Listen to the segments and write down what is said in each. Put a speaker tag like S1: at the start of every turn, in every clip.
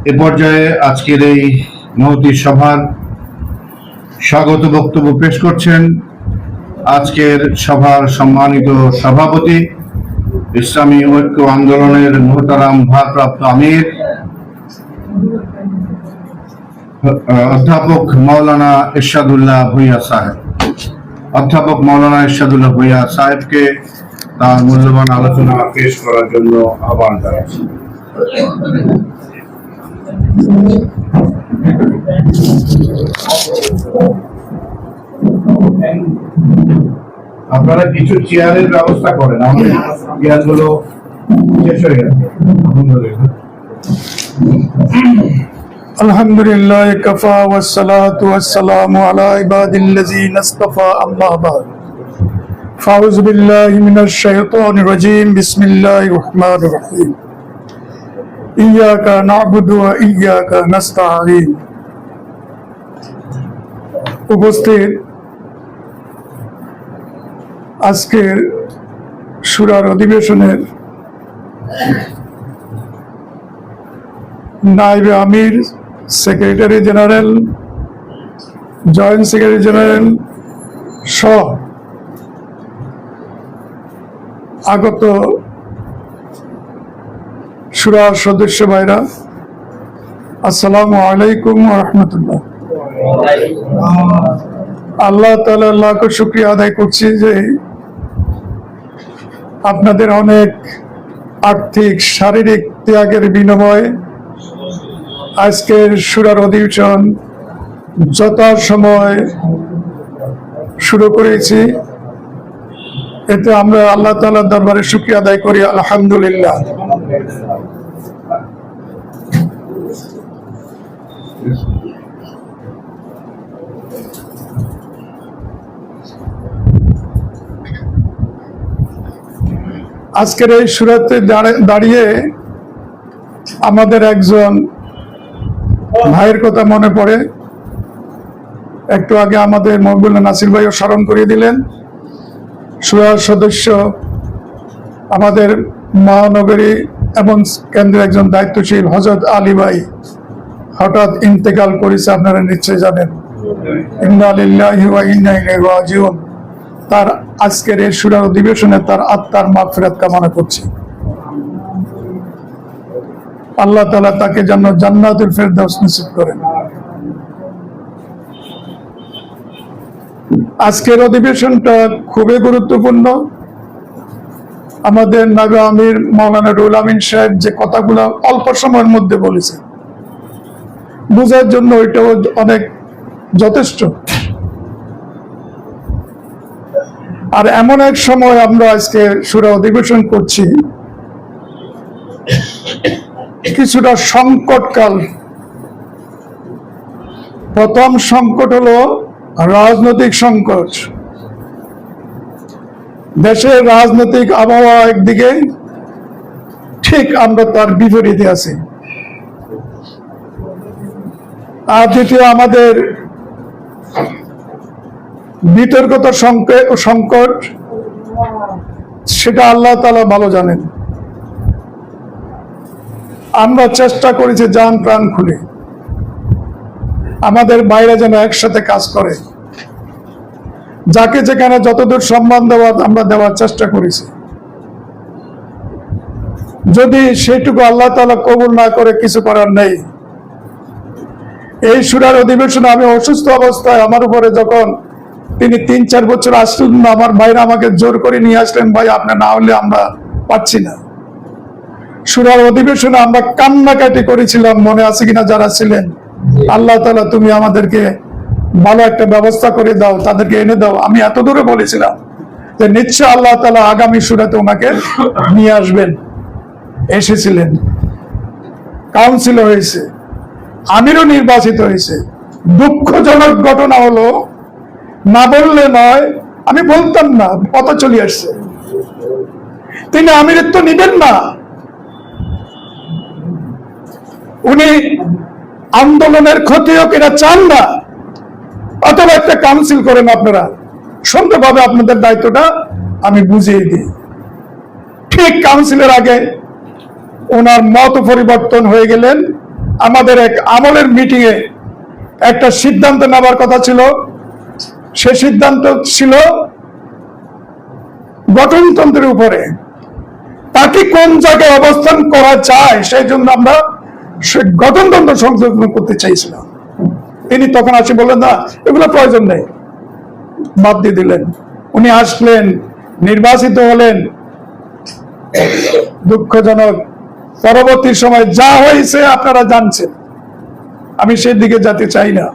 S1: এ পর্যায়ে আজকের এই মহতী সভার স্বাগত বক্তব্য পেশ করছেন আজকের সভার সম্মানিত সভাপতি, ইসলামী ঐক্য আন্দোলনের মোহতারাম ভারপ্রাপ্ত আমির অধ্যাপক মাওলানা ইরশাদুল্লাহ ভূঁইয়া সাহেব। অধ্যাপক মাওলানা ইরশাদুল্লাহ ভূঁইয়া সাহেবকে তার মূল্যবান আলোচনা পেশ করার জন্য আহ্বান জানাচ্ছি। আপনারা কিছু চেয়ারের ব্যবস্থা করেন, আমাদের চেয়ারগুলো শেষ হয়ে গেছে।
S2: আলহামদুলিল্লাহ কাফা ওয়াসসালাতু ওয়াসসালামু আলা ইবাদিল্লাযিনা ইসতাফা, আম্মা বা'দ। ফাউযু বিল্লাহি মিনাশ শাইতানির রাজীম। বিসমিল্লাহির রহমানির রহিম। ইয়্যাকা না'বুদু ওয়া ইয়্যাকা নাস্তাঈন। উপস্থিত আজকের সূরার অধিবেশনের নায়েবে আমির, secretary general, joint secretary general সহ আগত সূরার সদস্য ভাইরা, আসসালামু আলাইকুম ওয়া রাহমাতুল্লাহ। আল্লাহ তাআলার লাখ শুকরিয়া আদায় করছি যে আপনাদের অনেক আর্থিক শারীরিক ত্যাগের বিনিময়ে আজকের সূরার অধিবেশন যথাসময় শুরু করেছি। এতে আমরা আল্লাহ তাআলার দরবারে শুকরিয়া আদায় করি, আলহামদুলিল্লাহ। আজকের এই সূরাতে দাঁড়িয়ে আমাদের একজন ভাইয়ের কথা মনে পড়ে। একটু আগে আমাদের মকবুল নাসির ভাইও স্মরণ করিয়ে দিলেন। সূরার সদস্য আমাদের মহানগরী এবং কেন্দ্রের একজন দায়িত্বশীল হযরত আলী ভাই হঠাৎ ইন্তেকাল করেছে, আপনারা নিশ্চয়ই জানেন। ইন্না লিল্লাহি ওয়া ইন্না ইলাইহি রাজিউন। তার আজকের এই সূরার অধিবেশনে তার আত্মার মাগফিরাত কামনা করছি। আল্লাহ তাআলা তাকে জান্নাতুল ফেরদাউস নসিব করেন। আজকের অধিবেশনটা খুবই গুরুত্বপূর্ণ। আমাদের নায়েবে আমির মাওলানা রুহুল আমিন সাহেব যে কথাগুলো অল্প সময়ের মধ্যে বলেছেন, বোঝার জন্য ওইটাও অনেক যথেষ্ট। আর এমন এক সময় আমরা আজকে সূরা অধিবেশন করছি, কিছুটা সংকটকাল। প্রথম সংকট হলো রাজনৈতিক সংকট। দেশের রাজনৈতিক আবহাওয়া একদিকে, ঠিক আমরা তার বিপরীতে আছি। আর দ্বিতীয় আমাদের বিতর্কতার সংকট, সেটা আল্লাহ তাআলা ভালো জানেন। আমরা চেষ্টা করেছি জান প্রাণ খুলে আমাদের বাইরে যেন একসাথে কাজ করে, যাকে যেখানে যতদূর সম্মান দেওয়ার আমরা দেওয়ার চেষ্টা করেছি। যদি সেটুকু আল্লাহ তাআলা কবুল না করে, কিছু করার নেই। এই সূরার অধিবেশনে আমি অসুস্থ অবস্থায় আমার উপরে যখন তিনি 3-4 বছর আসলেন না, আমার ভাইরা আমাকে জোর করে নিয়ে আসলেন, ভাই আপনি না হলে আমরা পাচ্ছি না। সূরার অধিবেশনে আমরা কান্নাকাটি করেছিলাম, মনে আছে কিনা যারা ছিলেন। আল্লাহ তাআলা তুমি আমাদেরকে ভালো একটা ব্যবস্থা করে দাও, তাদেরকে এনে দাও। আমি এত দূরে বলেছিলাম যে নিশ্চয় আল্লাহ তাআলা আগামী সূরাতে ওনাকে নিয়ে আসবেন। এসেছিলেন, কাউন্সিল হয়েছে, আমিরও নির্বাচিত হয়েছে। দুঃখজনক ঘটনা হলো, না বললে নয়, আমি বলতাম না, কথা চলে আসছে। তিনি আমিরত্ব নিবেন না। উনি আন্দোলনের ক্ষতি হোক এটা চান না, অথবা একটা কাউন্সিল করেন আপনারা, সুন্দরভাবে আপনাদের দায়িত্বটা আমি বুঝিয়ে দিই। ঠিক কাউন্সিলের আগে ওনার মত পরিবর্তন হয়ে গেলেন, আমাদের এক আমলের মিটিং এ একটা সিদ্ধান্ত নেবার কথা ছিল। সে সিদ্ধান্ত ছিল গঠনতন্ত্রের উপরে, তাকে কোন জায়গায় অবস্থান করা চায় সেই জন্য আমরা গঠনতন্ত্র সংশোধন করতে চাইছিলাম। তিনি তখন আসি বললেন না, এগুলো প্রয়োজন নেই, বাদ দিয়ে দিলেন। উনি আসলেন, নির্বাচিত হলেন। দুঃখজনক, পরবর্তী সময় যা হয়েছে আপনারা জানছেন, আমি সেই দিকে যেতে চাই না।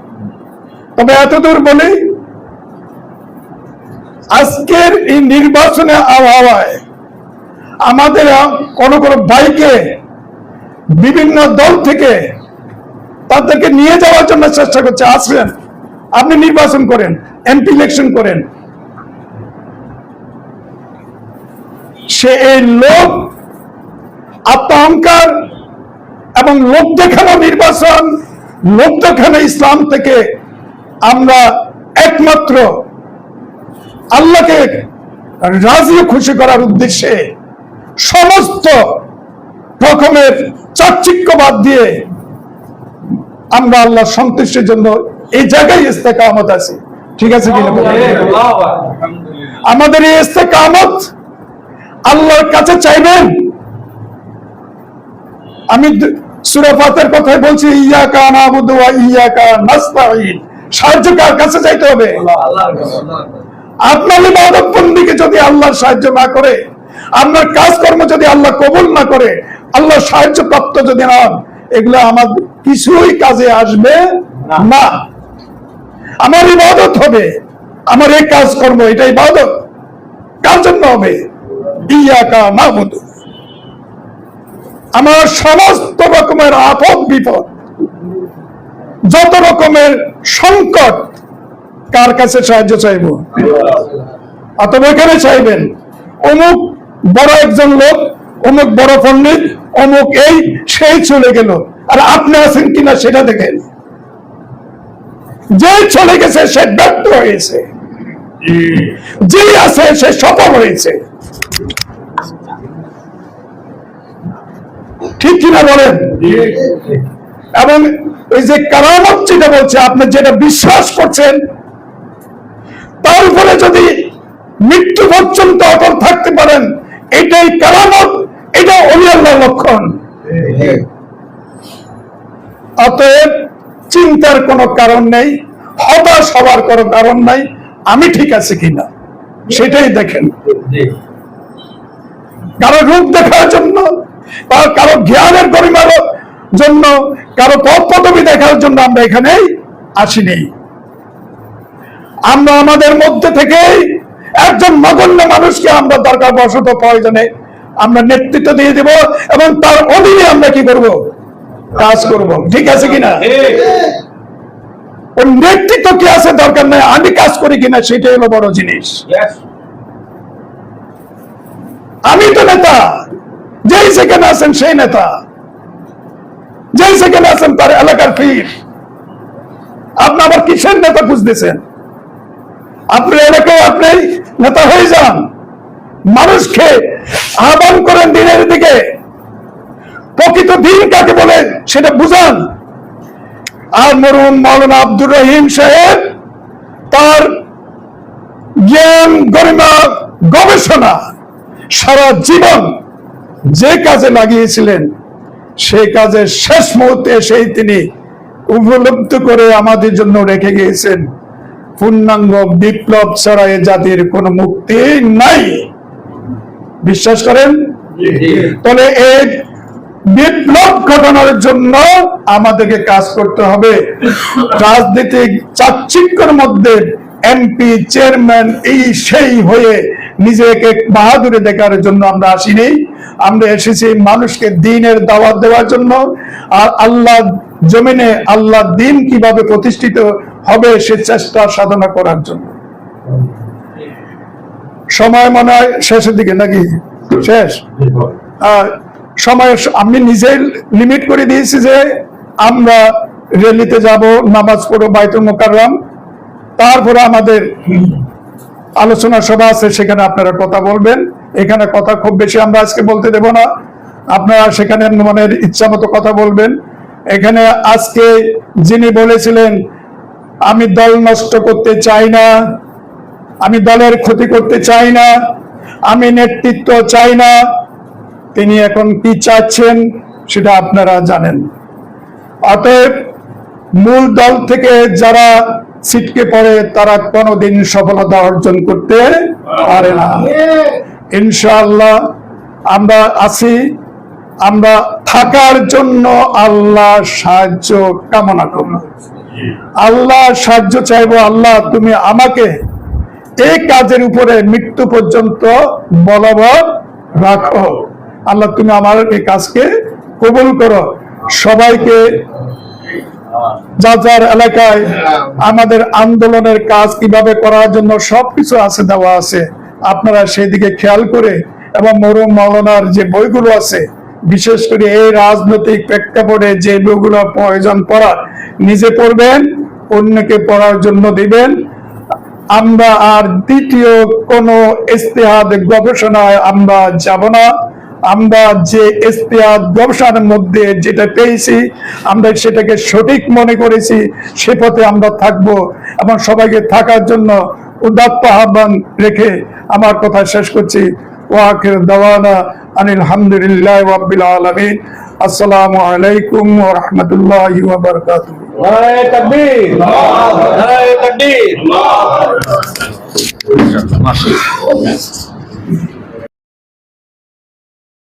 S2: তবে এতদূর বলি, আজকের এই নির্বাচনের আবহাওয়ায় আমাদের কোন ভাইকে বিভিন্ন দল থেকে তাদেরকে নিয়ে যাওয়ার জন্য চেষ্টা করছে। আসবেন, আপনি নির্বাচন করেন, এমপি ইলেকশন করেন। সে এই লোক আত্মহংকার এবং লোক দেখানো নির্বাচন, লোক দেখানো ইসলাম থেকে আমরা একমাত্র আল্লাহকে রাজি খুশি করার উদ্দেশ্যে সমস্ত রকমের চাকচিক্যবাদ দিয়ে আমরা আল্লাহ সন্তুষ্টির জন্য এই জায়গায় ইস্তেকামত আছি। ঠিক আছে কিনা? আমাদের এই ইস্তেকামত আল্লাহর কাছে চাইবেন। আমি সূরা ফাতিহার কথাই বলছি, ইয়াকা নাবুদু ওয়া ইয়াকা নাস্তাঈন। সাহায্য কার কাছে চাইতে হবে? আপনার ইবাদত বন্দেগী যদি আল্লাহর সাহায্য না করে, আপনার কাজকর্ম যদি আল্লাহ কবুল না করে, আল্লাহর সাহায্য প্রাপ্ত যদি না হন, এগুলো আমার কিছুই কাজে আসবে না। আমার ইবাদত হবে, আমার এই কাজকর্ম, এটা ইবাদত কার জন্য হবে? ইয়াকা নাবুদু। আমার সমস্ত রকমের আপদ বিপদ, যত রকমের সংকট, কার কাছে সাহায্য চাইব? অথবা এখানে চাইবেন অমুক বড় একজন লোক, অমুক বড় পণ্ডিত, অমুক এই সেই চলে গেল, আর আপনি আছেন কিনা সেটা দেখেন। যে চলে গেছে সে ব্যর্থ হয়েছে, যে আছে সে সফল হয়েছে। ঠিক কিনা বলেন? এবং এই যে কারামত যেটা বলছে, আপনি যেটা বিশ্বাস করছেন তার উপরে যদি মৃত্যু পর্যন্ত অটল থাকতে পারেন, এটাই কারামত, এটা ওলি আল্লাহর লক্ষণ। অতএব চিন্তার কোনো কারণ নেই, হতাশ হওয়ার কোনো কারণ নাই। আমি ঠিক আছে কিনা সেটাই দেখেন। কারো রূপ দেখার জন্য, কারো জ্ঞানের গরিমার জন্য, কারো পদ পদবি দেখার জন্য আমরা এখানে আসিনি। আমরা আমাদের মধ্যে থেকে একজন নগণ্য মানুষকে আমরা দরকার বশত প্রয়োজনে আমরা নেতৃত্ব দিয়ে দেব, এবং তার অধীনে আমরা কি করব? কাজ করব। ঠিক আছে কিনা? ওই নেতৃত্ব কি আছে দরকার নাই, আমি কাজ করি কিনা সেটাই হলো বড় জিনিস। আমি তো নেতা, যেই সেখানে আছেন সেই নেতা, যেই সেখানে আছেন তার এলাকার পীর। আপনি আবার কিসের নেতা খুঁজতেছেন? আপনার এলাকায় আপনি নেতা হয়ে যান, মানুষকে আহ্বান করেন দিনের দিকে, প্রকৃত দিন কাকে বলে সেটা বুঝান। আর মরহুম মাওলানা আব্দুর রহিম সাহেব তার জ্ঞান, গরিমা, গবেষণা সারা জীবন যে কাজে লাগিয়েছিলেন, সেই কাজে শেষ মুহূর্তে সেই তিনি উপলব্ধি করে আমাদের জন্য রেখে গিয়েছেন, পূর্ণাঙ্গ বিপ্লব ছাড়া এ জাতির কোনো মুক্তি নাই। বিশ্বাস করেন? তাহলে এই বিপ্লব ঘটানোর জন্য আমাদেরকে কাজ করতে হবে। রাজনৈতিক চাকচিক্যের মধ্যে এমপি, চেয়ারম্যান, এই সেই হয়ে নিজেকে বাহাদুরি দেখার জন্য আমরা আসিনি। আমরা এসেছি মানুষকে দ্বীনের দাওয়াত দেওয়ার জন্য, আর আল্লাহ জমিনে আল্লাহ দ্বীন কিভাবে প্রতিষ্ঠিত হবে সে চেষ্টা সাধনা করার জন্য। সময় মনে হয় শেষের দিকে, নাকি শেষ? সময় আমি নিজে লিমিট করে দিয়েছি যে আমরা র্যালিতে যাব, নামাজ পড়ব বাইতুল মুকাররম, তারপরে আমাদের আলোচনা সভা আছে, সেখানে আপনারা কথা বলবেন। এখানে কথা খুব বেশি আমরা আজকে বলতে দেব না, আপনারা সেখানে মনের ইচ্ছা মতো কথা বলবেন। এখানে আজকে যিনি বলেছিলেন আমি দল নষ্ট করতে চাই না, আমি দলের ক্ষতি করতে চাই না, আমি নেতৃত্ব চাই না, তিনি এখন কি চাচ্ছেন সেটা আপনারা জানেন। অতএব মূল দল থেকে যারা ছিটকে পড়ে তারা কোনোদিন সফলতা অর্জন করতে পারে না। ইনশাআল্লাহ আমরা আছি, আমরা থাকার জন্য আল্লাহ সাহায্য কামনা করব, আল্লাহ সাহায্য চাইবো। আল্লাহ তুমি আমাকে এই কাজের উপরে মৃত্যু পর্যন্ত বলবৎ রাখো, আল্লাহ তুমি আমার এই কাজকে কবুল করো। সবাইকে যার এলাকায় আমাদের আন্দোলনের কাজ কিভাবে করার জন্য সবকিছু আছে, দেওয়া আছে, আপনারা সেই দিকে খেয়াল করে এবং মরহুম মাওলানার যে বইগুলো আছে, বিশেষ করে এই রাজনৈতিক প্রেক্ষাপটে যে বইগুলো প্রয়োজন পড়ার নিজে পড়বেন, অন্যকে পড়ার জন্য দিবেন। আমরা আর দ্বিতীয় কোন ইজতিহাদ গবেষণায় আমরা যাব না। আমরা যে ইজতিহাদ গবেষণার মধ্যে যেটা পেয়েছি আমরা সেটাকে সঠিক মনে করেছি, সে পথে আমরা থাকব এবং সবাইকে থাকার জন্য উদাত্ত আহ্বান রেখে আমার কথা শেষ করছি। ওয়া আখির দাওয়ানা আনিল হামদুলিল্লাহি রাব্বিল আলামিন। আসসালামু আলাইকুম ওয়া রাহমাতুল্লাহি ওয়া বারাকাতুহু।
S3: নারায়ে তাকবীর, নারায়ে তাকবীর।
S1: মাশাআল্লাহ।